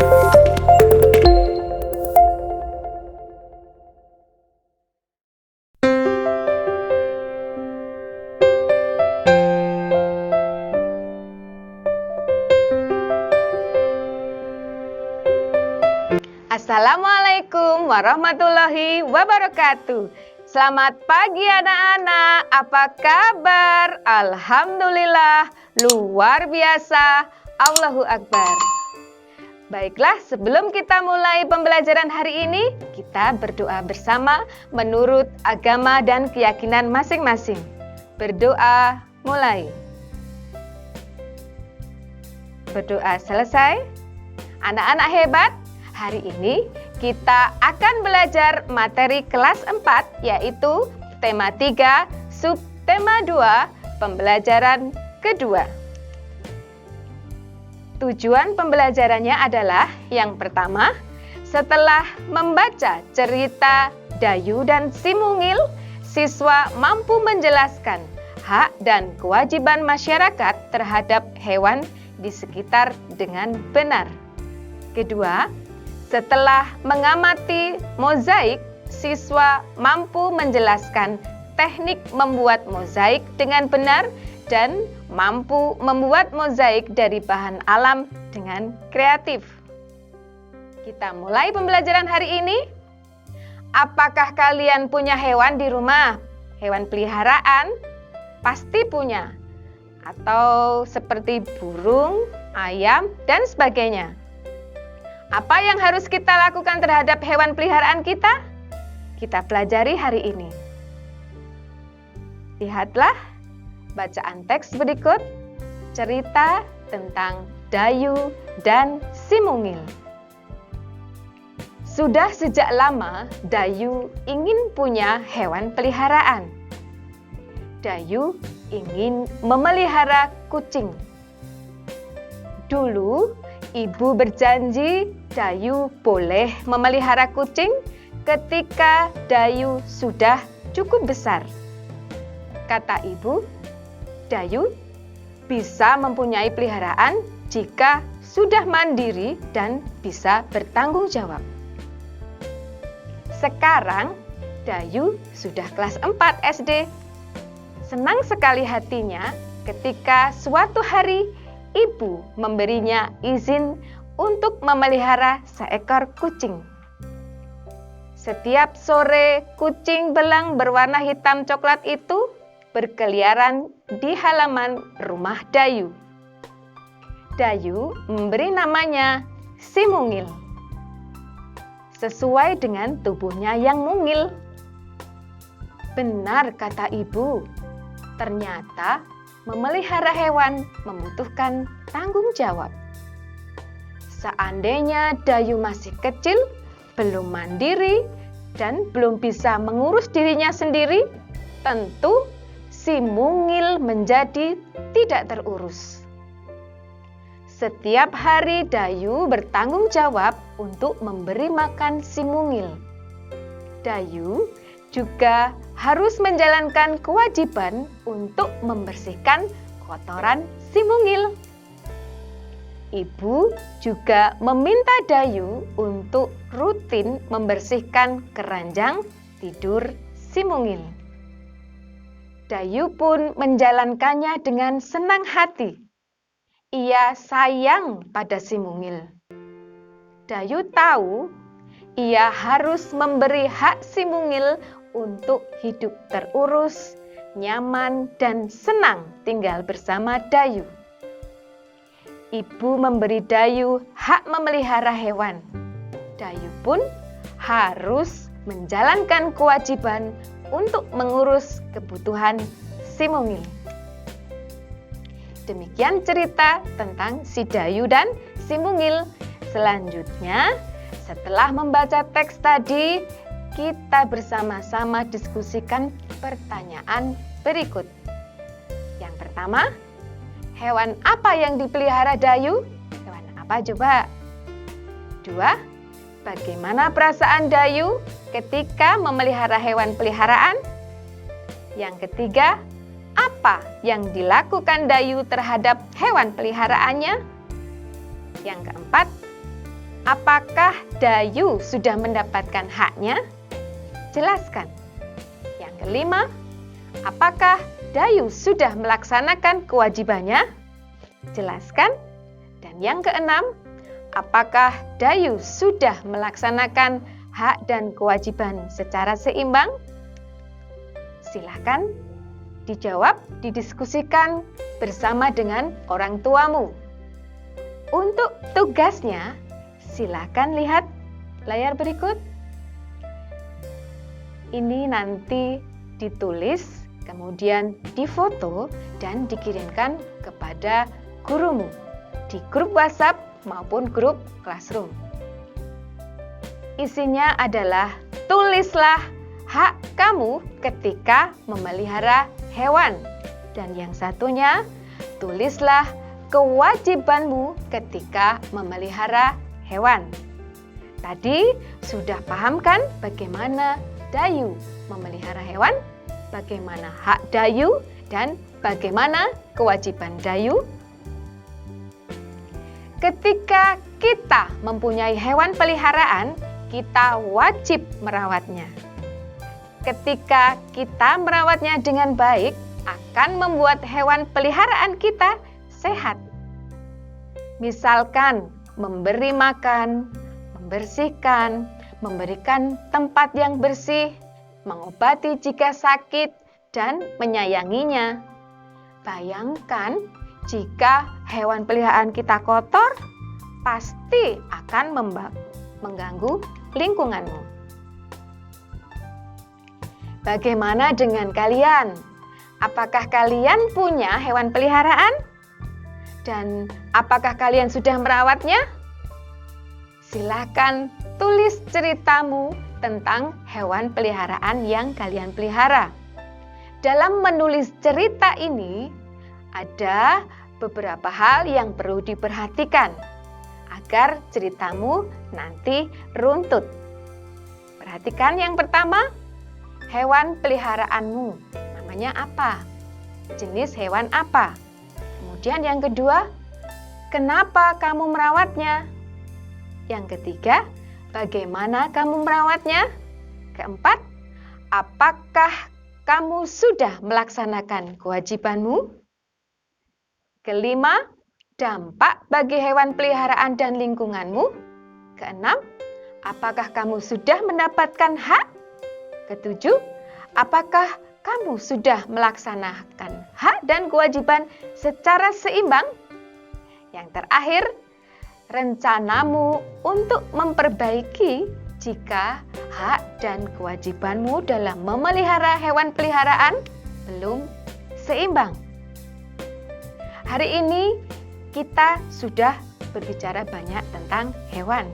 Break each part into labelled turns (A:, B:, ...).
A: Assalamualaikum warahmatullahi wabarakatuh. Selamat pagi anak-anak, apa kabar? Alhamdulillah, luar biasa, Allahu Akbar. Baiklah, sebelum kita mulai pembelajaran hari ini, kita berdoa bersama menurut agama dan keyakinan masing-masing. Berdoa mulai. Berdoa selesai. Anak-anak hebat, hari ini kita akan belajar materi kelas 4, yaitu tema 3, subtema 2, pembelajaran kedua. Tujuan pembelajarannya adalah yang pertama, setelah membaca cerita Dayu dan Si Mungil, siswa mampu menjelaskan hak dan kewajiban masyarakat terhadap hewan di sekitar dengan benar. Kedua, setelah mengamati mozaik, siswa mampu menjelaskan teknik membuat mozaik dengan benar dan mampu membuat mozaik dari bahan alam dengan kreatif. Kita mulai pembelajaran hari ini. Apakah kalian punya hewan di rumah? Hewan peliharaan? Pasti punya. Atau seperti burung, ayam, dan sebagainya. Apa yang harus kita lakukan terhadap hewan peliharaan kita? Kita pelajari hari ini. Lihatlah bacaan teks berikut, cerita tentang Dayu dan Si Mungil. Sudah sejak lama Dayu ingin punya hewan peliharaan. Dayu ingin memelihara kucing. Dulu ibu berjanji Dayu boleh memelihara kucing ketika Dayu sudah cukup besar. Kata ibu, Dayu bisa mempunyai peliharaan jika sudah mandiri dan bisa bertanggung jawab. Sekarang Dayu sudah kelas 4 SD. Senang sekali hatinya ketika suatu hari ibu memberinya izin untuk memelihara seekor kucing. Setiap sore kucing belang berwarna hitam coklat itu berkeliaran di halaman rumah Dayu. Dayu memberi namanya Si Mungil, sesuai dengan tubuhnya yang mungil. Benar kata ibu, ternyata memelihara hewan membutuhkan tanggung jawab. Seandainya Dayu masih kecil, belum mandiri, dan belum bisa mengurus dirinya sendiri, tentu Si Mungil menjadi tidak terurus. Setiap hari Dayu bertanggung jawab untuk memberi makan Si Mungil. Dayu juga harus menjalankan kewajiban untuk membersihkan kotoran Si Mungil. Ibu juga meminta Dayu untuk rutin membersihkan keranjang tidur Si Mungil. Dayu pun menjalankannya dengan senang hati. Ia sayang pada Si Mungil. Dayu tahu ia harus memberi hak Si Mungil untuk hidup terurus, nyaman, dan senang tinggal bersama Dayu. Ibu memberi Dayu hak memelihara hewan. Dayu pun harus menjalankan kewajiban untuk mengurus kebutuhan Si Mungil. Demikian cerita tentang si Dayu dan Si Mungil. Selanjutnya, setelah membaca teks tadi, kita bersama-sama diskusikan pertanyaan berikut. Yang pertama, hewan apa yang dipelihara Dayu? Hewan apa coba? 2. Bagaimana perasaan Dayu ketika memelihara hewan peliharaan? Yang ketiga, apa yang dilakukan Dayu terhadap hewan peliharaannya? Yang keempat, Apakah Dayu sudah mendapatkan haknya? Jelaskan. Yang kelima, apakah Dayu sudah melaksanakan kewajibannya? Jelaskan. Dan yang keenam, apakah Dayu sudah melaksanakan hak dan kewajiban secara seimbang? Silakan dijawab, didiskusikan bersama dengan orang tuamu. Untuk tugasnya, silakan lihat layar berikut. Ini nanti ditulis, kemudian difoto dan dikirimkan kepada gurumu di grup WhatsApp maupun grup Classroom. Isinya adalah tulislah hak kamu ketika memelihara hewan. Dan yang satunya, tulislah kewajibanmu ketika memelihara hewan. Tadi sudah paham kan bagaimana Dayu memelihara hewan, bagaimana hak Dayu, dan bagaimana kewajiban Dayu? Ketika kita mempunyai hewan peliharaan, kita wajib merawatnya. Ketika kita merawatnya dengan baik, akan membuat hewan peliharaan kita sehat. Misalkan memberi makan, membersihkan, memberikan tempat yang bersih, mengobati jika sakit, dan menyayanginya. Bayangkan jika hewan peliharaan kita kotor, pasti akan mengganggu lingkunganmu. Bagaimana dengan kalian? Apakah kalian punya hewan peliharaan? Dan apakah kalian sudah merawatnya? Silakan tulis ceritamu tentang hewan peliharaan yang kalian pelihara. Dalam menulis cerita ini, ada beberapa hal yang perlu diperhatikan agar ceritamu nanti runtut. Perhatikan yang pertama, hewan peliharaanmu namanya apa? Jenis hewan apa? Kemudian yang kedua, kenapa kamu merawatnya? Yang ketiga, bagaimana kamu merawatnya? Keempat, apakah kamu sudah melaksanakan kewajibanmu? Kelima, dampak bagi hewan peliharaan dan lingkunganmu. Keenam, apakah kamu sudah mendapatkan hak? Ketujuh, apakah kamu sudah melaksanakan hak dan kewajiban secara seimbang? Yang terakhir, rencanamu untuk memperbaiki jika hak dan kewajibanmu dalam memelihara hewan peliharaan belum seimbang. Hari ini kita sudah berbicara banyak tentang hewan.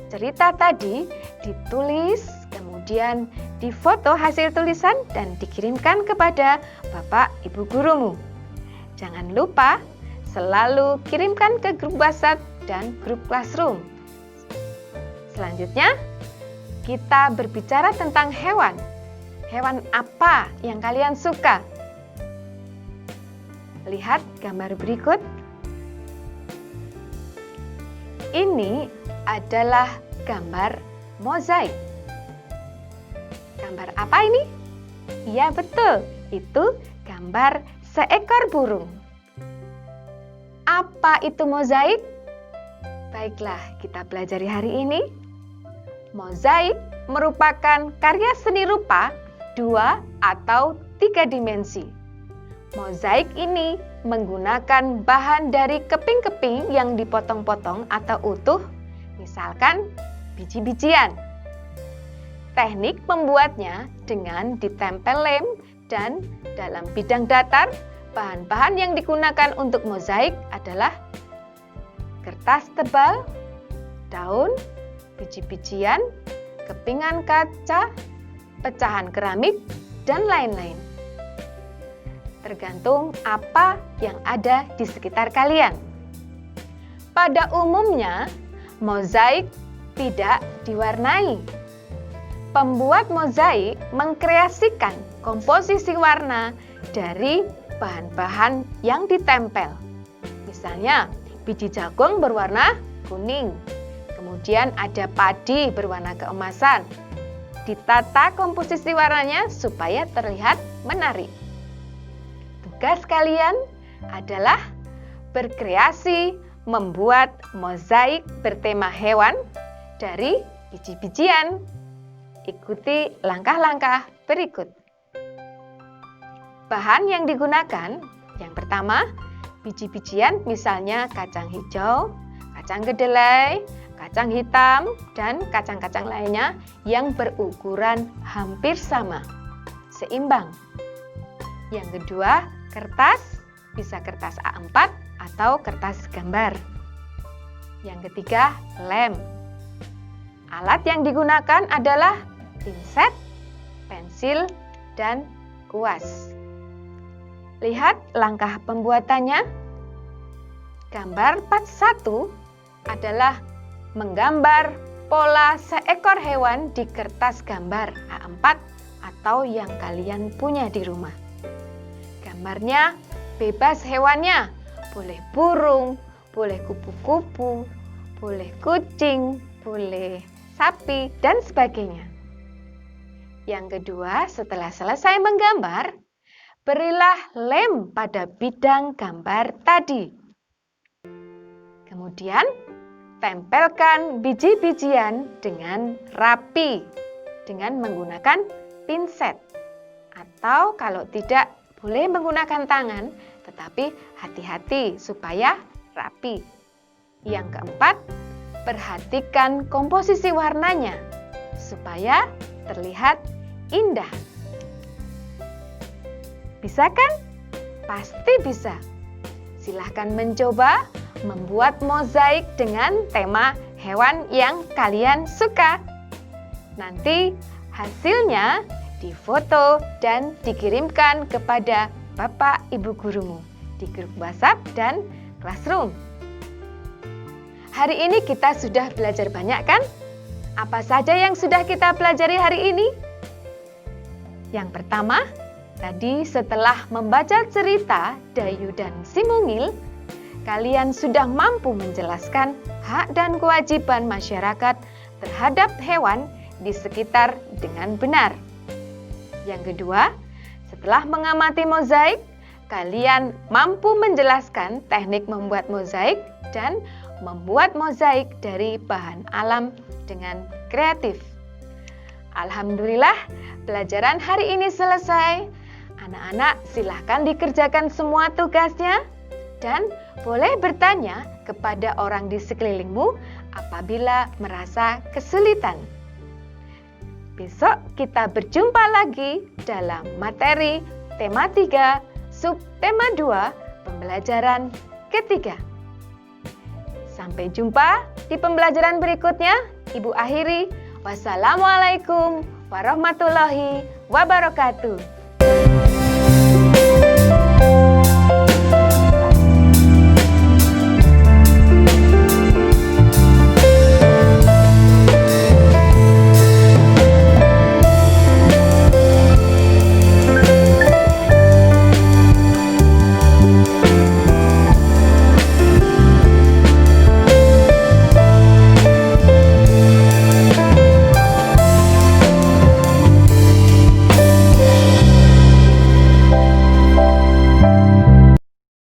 A: Cerita tadi ditulis, kemudian difoto hasil tulisan dan dikirimkan kepada Bapak Ibu gurumu. Jangan lupa selalu kirimkan ke grup WhatsApp dan grup Classroom. Selanjutnya, kita berbicara tentang hewan. Hewan apa yang kalian suka? Lihat gambar berikut. Ini adalah gambar mozaik. Gambar apa ini? Iya betul, itu gambar seekor burung. Apa itu mozaik? Baiklah, kita pelajari hari ini. Mozaik merupakan karya seni rupa 2 atau 3 dimensi. Mozaik ini menggunakan bahan dari keping-keping yang dipotong-potong atau utuh, misalkan biji-bijian. Teknik membuatnya dengan ditempel lem dan dalam bidang datar, bahan-bahan yang digunakan untuk mozaik adalah kertas tebal, daun, biji-bijian, kepingan kaca, pecahan keramik, dan lain-lain. Tergantung apa yang ada di sekitar kalian. Pada umumnya, mozaik tidak diwarnai. Pembuat mozaik mengkreasikan komposisi warna dari bahan-bahan yang ditempel. Misalnya, biji jagung berwarna kuning, Kemudian ada padi berwarna keemasan. Ditata komposisi warnanya supaya terlihat menarik. Tugas kalian adalah berkreasi membuat mozaik bertema hewan dari biji-bijian. Ikuti langkah-langkah berikut. Bahan yang digunakan, yang pertama, biji-bijian misalnya kacang hijau, kacang kedelai, kacang hitam, dan kacang-kacang lainnya yang berukuran hampir sama, seimbang. Yang kedua, kertas, bisa kertas A4 atau kertas gambar. Yang ketiga, lem. Alat yang digunakan adalah pinset, pensil, dan kuas. Lihat langkah pembuatannya. Gambar part 1 adalah menggambar pola seekor hewan di kertas gambar A4 atau yang kalian punya di rumah. Gambarnya bebas hewannya, boleh burung, boleh kupu-kupu, boleh kucing, boleh sapi, dan sebagainya. Yang kedua, setelah selesai menggambar, berilah lem pada bidang gambar tadi. Kemudian, tempelkan biji-bijian dengan rapi dengan menggunakan pinset. Atau kalau tidak, boleh menggunakan tangan, tetapi hati-hati supaya rapi. Yang keempat, perhatikan komposisi warnanya supaya terlihat indah. Bisa kan? Pasti bisa. Silahkan mencoba membuat mozaik dengan tema hewan yang kalian suka. Nanti hasilnya difoto dan dikirimkan kepada Bapak Ibu gurumu di grup WhatsApp dan Classroom. Hari ini kita sudah belajar banyak kan? Apa saja yang sudah kita pelajari hari ini? Yang pertama, tadi setelah membaca cerita Dayu dan Si Mungil, kalian sudah mampu menjelaskan hak dan kewajiban masyarakat terhadap hewan di sekitar dengan benar. Yang kedua, setelah mengamati mozaik, kalian mampu menjelaskan teknik membuat mozaik dan membuat mozaik dari bahan alam dengan kreatif. Alhamdulillah, pelajaran hari ini selesai. Anak-anak silahkan dikerjakan semua tugasnya dan boleh bertanya kepada orang di sekelilingmu apabila merasa kesulitan. Besok kita berjumpa lagi dalam materi tema 3, subtema 2, pembelajaran ketiga. Sampai jumpa di pembelajaran berikutnya. Ibu akhiri, wassalamualaikum warahmatullahi wabarakatuh.